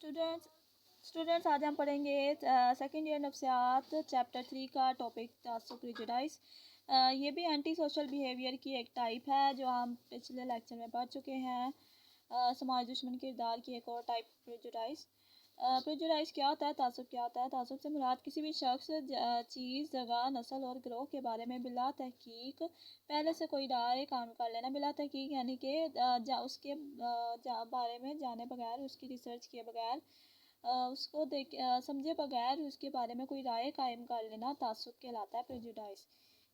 Students आज हम पढ़ेंगे सेकेंड ईयर नफ्सियात चैप्टर 3 का टॉपिक तासुब प्रेजुडाइज। ये भी एंटी सोशल बिहेवियर की एक टाइप है जो हम पिछले लेक्चर में पढ़ चुके हैं। समाज दुश्मन किरदार की एक और टाइप प्रेजुडाइज। प्रेजुडाइज क्या होता है, तासुब क्या होता है? तासुब से मुराद किसी भी शख्स, चीज़, जगह, नस्ल और ग्रोह के बारे में बिला तहकीक पहले से कोई राय कायम कर लेना। बिला तहकीक यानी कि उसके बारे में जाने बगैर, उसकी रिसर्च किए बगैर, उसको समझे बगैर उसके बारे में कोई राय कायम कर लेना तासुब कहलाता है, प्रेजुडाइज।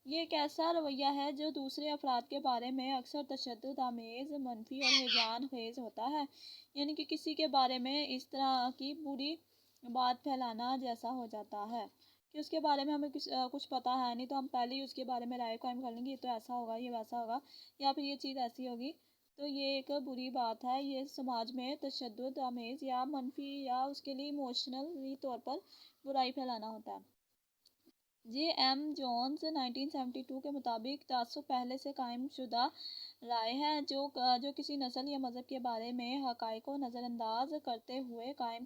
ये एक ऐसा रवैया है जो दूसरे अफराद के बारे में अक्सर तशद्दुद आमेज़, मनफी और हिजान खेज़ होता है। यानी कि किसी के बारे में इस तरह की बुरी बात फैलाना जैसा हो जाता है कि उसके बारे में हमें कुछ पता है नहीं, तो हम पहले ही उसके बारे में राय कायम कर लेंगे, ये तो ऐसा होगा, ये वैसा होगा, या फिर ये चीज़ ऐसी होगी। तो ये एक बुरी बात है। ये समाज में तशद्दुद आमेज़ या मनफी या उसके लिए इमोशनली तौर पर बुराई फैलाना होता है। J.M. जोन्स 1972 के मुताबिक तासुब पहले से कायम शुदा राय है जो किसी नस्ल या मज़हब के बारे में हक़ाइक़ को नज़रअंदाज करते हुए कायम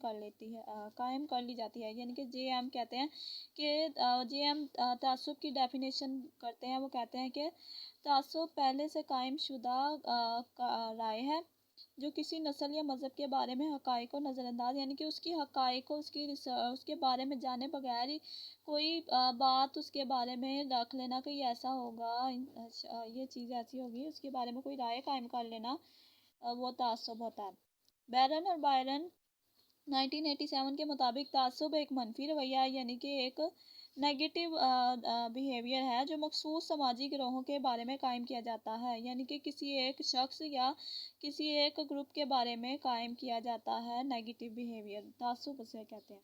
कर ली जाती है। यानी कि J.M. कहते हैं कि J.M. तासुब की डेफिनेशन करते हैं। वो कहते हैं कि तासुब पहले से कायम शुदा राय है जो किसी नस्ल या मज़हब के बारे में हक़ाइक़ को नज़रअंदाज, यानी कि उसकी हक़ाइक़ को उसके बारे में जाने बगैर ही कोई बात उसके बारे में रख लेना कि ये ऐसा होगा, ये चीज़ ऐसी होगी, उसके बारे में कोई राय कायम कर लेना, वो तासुब होता है। बैरन और बायरन 1987 के मुताबिक तासुब एक मनफी रवैया है, यानी कि एक नेगेटिव बिहेवियर है जो मखसूस समाजी गिरोहों के बारे में कायम किया जाता है। यानी कि किसी एक शख्स या किसी एक ग्रुप के बारे में कायम किया जाता है नेगेटिव बिहेवियर, तासुब उसे कहते हैं।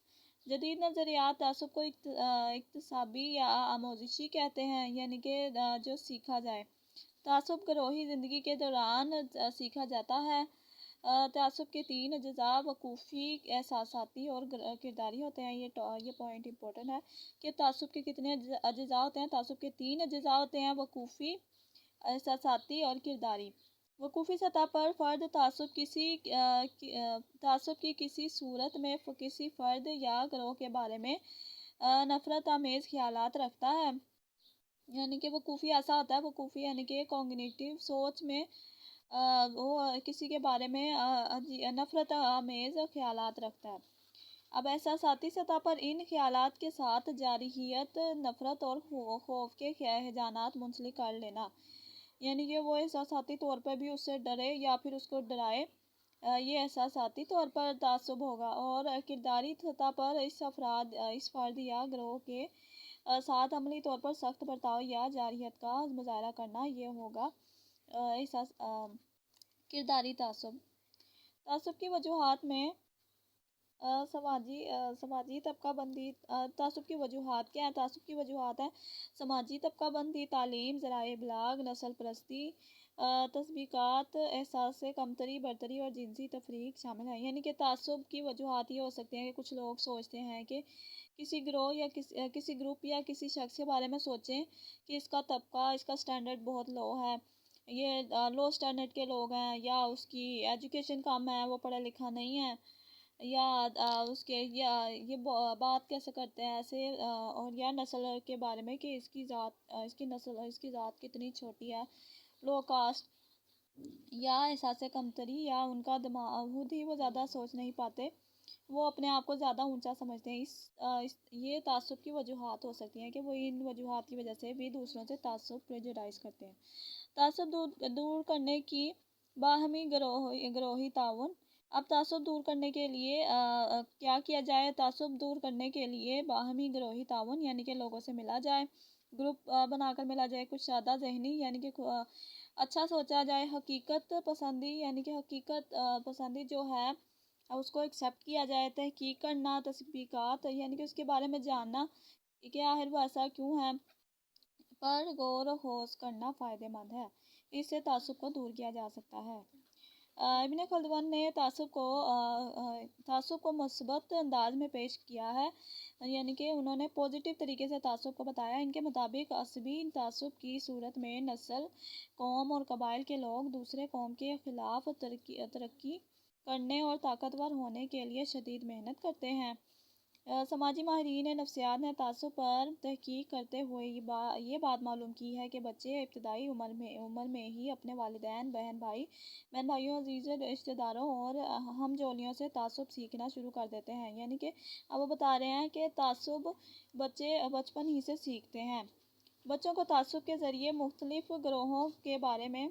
जदीद नज़रियात तासुब को इक्तसाबी या आमोजिशी कहते हैं, यानी कि जो सीखा जाए। तासुब गरोही ज़िंदगी के दौरान सीखा जाता है। तासुब के 3 अज्जा वकूफ़ी, एहसासाती और किरदारी होते हैं। ये पॉइंट इंपॉर्टेंट है कि तासुब के कितने अज्जा होते हैं। तासुब के 3 अज्जा होते हैं, वकूफ़ी, एहसासाती और किरदारी। वकूफ़ी सतह पर फ़र्द तासुब की किसी सूरत में किसी फ़र्द या ग्रोह के बारे में नफ़रत आमेज़ ख़यालात रखता है। यानी कि वकूफ़ी ऐसा होता है, वकूफ़ी यानी कि कॉग्निटिव सोच में वो किसी के बारे में नफ़रत आमेज़ ख़यालात रखता है। अब एहसासाती सतह पर इन ख़यालात के साथ जारहियत, नफ़रत और खौफ के हिजानात मुंसलिक कर लेना, यानी कि वो एहसासाती तौर पर भी उससे डरे या फिर उसको डराए, ये एहसासाती तौर पर तासुब होगा। और किरदारी सतह पर इस फ़र्द या ग्रोह के साथ अमली तौर पर सख्त बर्ताव या जारहियत का मुज़ाहरा करना, ये होगा किरदारी तासुब। तासुब की वजूहात में समाजी तबका बंदी। तासुब की वजूहात क्या है? तासुब की वजूहात है समाजी तबका बंदी, तालीम, ज़राए इबलाग, नस्ल परस्ती, तस्बीकात, एहसास कमतरी, बरतरी और जिनसी तफरीक शामिल है। यानी कि तासुब की वजूहात ये हो सकती हैं कि कुछ लोग सोचते हैं कि किसी ग्रोह या किसी ग्रुप या किसी शख्स के बारे में सोचें कि इसका तबका, इसका स्टैंडर्ड बहुत लो है, ये लो स्टैंडर्ड के लोग हैं, या उसकी एजुकेशन कम है, वो पढ़ा लिखा नहीं है, या उसके या ये बात कैसे करते हैं ऐसे, और या नस्ल के बारे में कि इसकी ज़ात कितनी छोटी है, लो कास्ट, या एहसास कमतरी, या उनका दिमाग खुद ही वो ज़्यादा सोच नहीं पाते, वो अपने आप को ज़्यादा ऊंचा समझते हैं। ये तासुब की वजूहात हो सकती हैं कि वो इन वजूहात की वजह से भी दूसरों से तासुब प्रेजुडाइज करते हैं। तासुब दूर करने की बाहमी ग्रोही ताउन। अब तासुब दूर करने के लिए क्या किया जाए? तासुब दूर करने के लिए बाहमी ग्रोही ताउन, यानी कि लोगों से मिला जाए, ग्रुप बनाकर मिला जाए, कुछ सादा जहनी यानी कि अच्छा सोचा जाए, हकीकत पसंदी यानी कि हकीकत पसंदी जो है उसको एक्सेप्ट किया जाए, तहकीक करना, तस्बीकात यानी कि उसके बारे में जानना कि आखिर वो ऐसा क्यों है पर गौर होश करना फ़ायदेमंद है। इससे तासुब को दूर किया जा सकता है। इब्न खल्दुन ने तासुब को मुस्बत अंदाज में पेश किया है, यानी कि उन्होंने पॉजिटिव तरीके से तासुब को बताया। इनके मुताबिक असबी तासुब की सूरत में नस्ल, कौम और कबाइल के लोग दूसरे कौम के ख़िलाफ़ तरक्की کرنے اور طاقتور ہونے کے لیے شدید محنت کرتے ہیں۔ سماجی ماہرین نفسیات نے تعصب پر تحقیق کرتے ہوئے یہ بات معلوم کی ہے کہ بچے ابتدائی عمر میں ہی اپنے والدین، بہن بھائیوں، عزیز رشتہ داروں اور ہم جولیوں سے تعصب سیکھنا شروع کر دیتے ہیں۔ یعنی کہ اب وہ بتا رہے ہیں کہ تعصب بچے بچپن ہی سے سیکھتے ہیں۔ بچوں کو تعصب کے ذریعے مختلف گروہوں کے بارے میں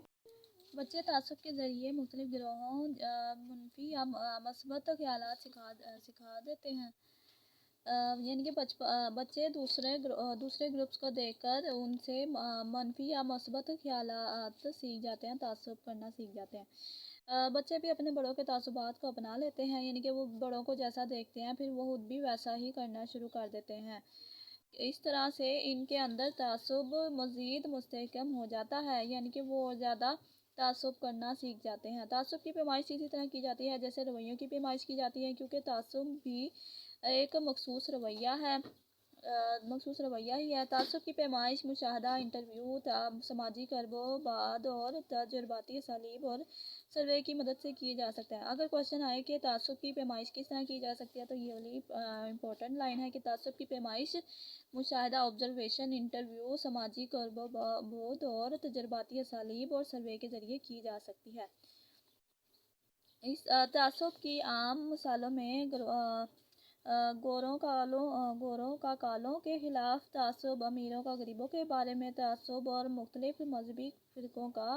منفی یا مثبت خیالات سکھا دیتے ہیں۔ یعنی کہ بچے دوسرے گروپس کو دیکھ کر ان سے منفی یا مثبت خیالات سیکھ جاتے ہیں، تعصب کرنا سیکھ جاتے ہیں۔ بچے بھی اپنے بڑوں کے تعصبات کو اپنا لیتے ہیں، یعنی کہ وہ بڑوں کو جیسا دیکھتے ہیں پھر وہ خود بھی ویسا ہی کرنا شروع کر دیتے ہیں۔ اس طرح سے ان کے اندر تعصب مزید مستحکم ہو جاتا ہے، یعنی کہ وہ زیادہ تعصب کرنا سیکھ جاتے ہیں۔ تعصب کی پیمائش اسی طرح کی جاتی ہے جیسے رویوں کی پیمائش کی جاتی ہے، کیونکہ تعصب بھی ایک مخصوص رویہ ہی ہے۔ تعصب کی پیمائش مشاہدہ، انٹرویو، سماجی قرب و بعد اور تجرباتی اسالیب اور سروے کی مدد سے کی جا سکتا ہے۔ اگر کوشچن آئے کہ تعصب کی پیمائش کس طرح کی جا سکتی ہے تو یہ والی امپورٹنٹ لائن ہے کہ تعصب کی پیمائش مشاہدہ، آبزرویشن، انٹرویو، سماجی قرب و بعد اور تجرباتی اسالیب اور سروے کے ذریعے کی جا سکتی ہے۔ اس تعصب کی عام مثالوں میں گوروں کا کالوں کے خلاف تعصب، امیروں کا غریبوں کے بارے میں تعصب اور مختلف مذہبی فرقوں کا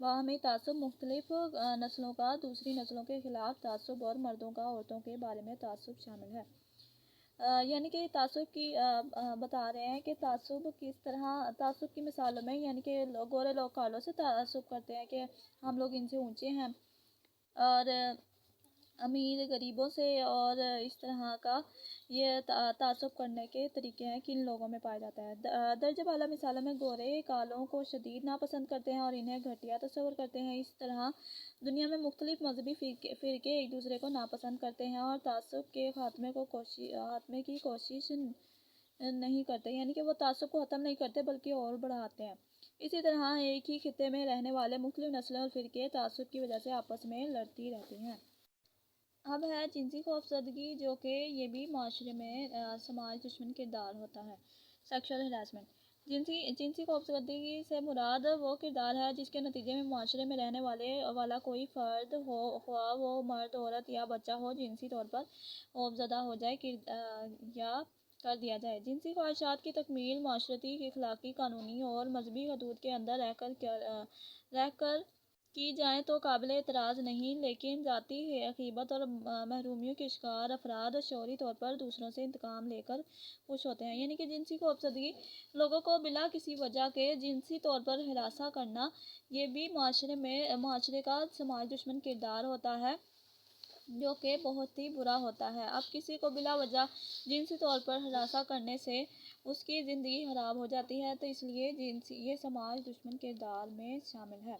باہمی تعصب، مختلف نسلوں کا دوسری نسلوں کے خلاف تعصب اور مردوں کا عورتوں کے بارے میں تعصب شامل ہے۔ یعنی کہ تعصب کی بتا رہے ہیں کہ تعصب کس طرح، تعصب کی مثالوں میں یعنی کہ گورے لوگ کالوں سے تعصب کرتے ہیں کہ ہم لوگ ان سے اونچے ہیں، اور امیر غریبوں سے، اور اس طرح کا یہ تعصب کرنے کے طریقے ہیں کن لوگوں میں پایا جاتا ہے۔ درجہ بالا مثالوں میں گورے کالوں کو شدید ناپسند کرتے ہیں اور انہیں گھٹیا تصور کرتے ہیں۔ اس طرح دنیا میں مختلف مذہبی فرقے ایک دوسرے کو ناپسند کرتے ہیں اور تعصب کے خاتمے کی کوشش نہیں کرتے، یعنی کہ وہ تعصب کو ختم نہیں کرتے بلکہ اور بڑھاتے ہیں۔ اسی طرح ایک ہی خطے میں رہنے والے مختلف نسلیں اور فرقے تعصب کی وجہ سے آپس میں لڑتی رہتی ہیں۔ اب ہے جنسی خوفزدگی، جو کہ یہ بھی معاشرے میں سماج دشمن کردار ہوتا ہے۔ Sexual harassment. جنسی خوفزدگی سے مراد وہ کردار ہے جس کے نتیجے میں معاشرے میں رہنے والا کوئی فرد ہو، خواہ وہ مرد، عورت یا بچہ ہو، جنسی طور پر خوفزدہ ہو جائے یا کر دیا جائے۔ جنسی خواہشات کی تکمیل معاشرتی، اخلاقی، قانونی اور مذہبی حدود کے اندر رہ کر کی جائے تو قابل اعتراض نہیں، لیکن ذاتی غیبت اور محرومیوں کے شکار افراد شعوری طور پر دوسروں سے انتقام لے کر خوش ہوتے ہیں۔ یعنی کہ جنسی خوفزدگی، لوگوں کو بلا کسی وجہ کے جنسی طور پر ہراساں کرنا، یہ بھی معاشرے کا سماج دشمن کردار ہوتا ہے، جو کہ بہت ہی برا ہوتا ہے۔ اب کسی کو بلا وجہ جنسی طور پر ہراساں کرنے سے اس کی زندگی خراب ہو جاتی ہے، تو اس لیے یہ سماج دشمن کردار میں شامل ہے۔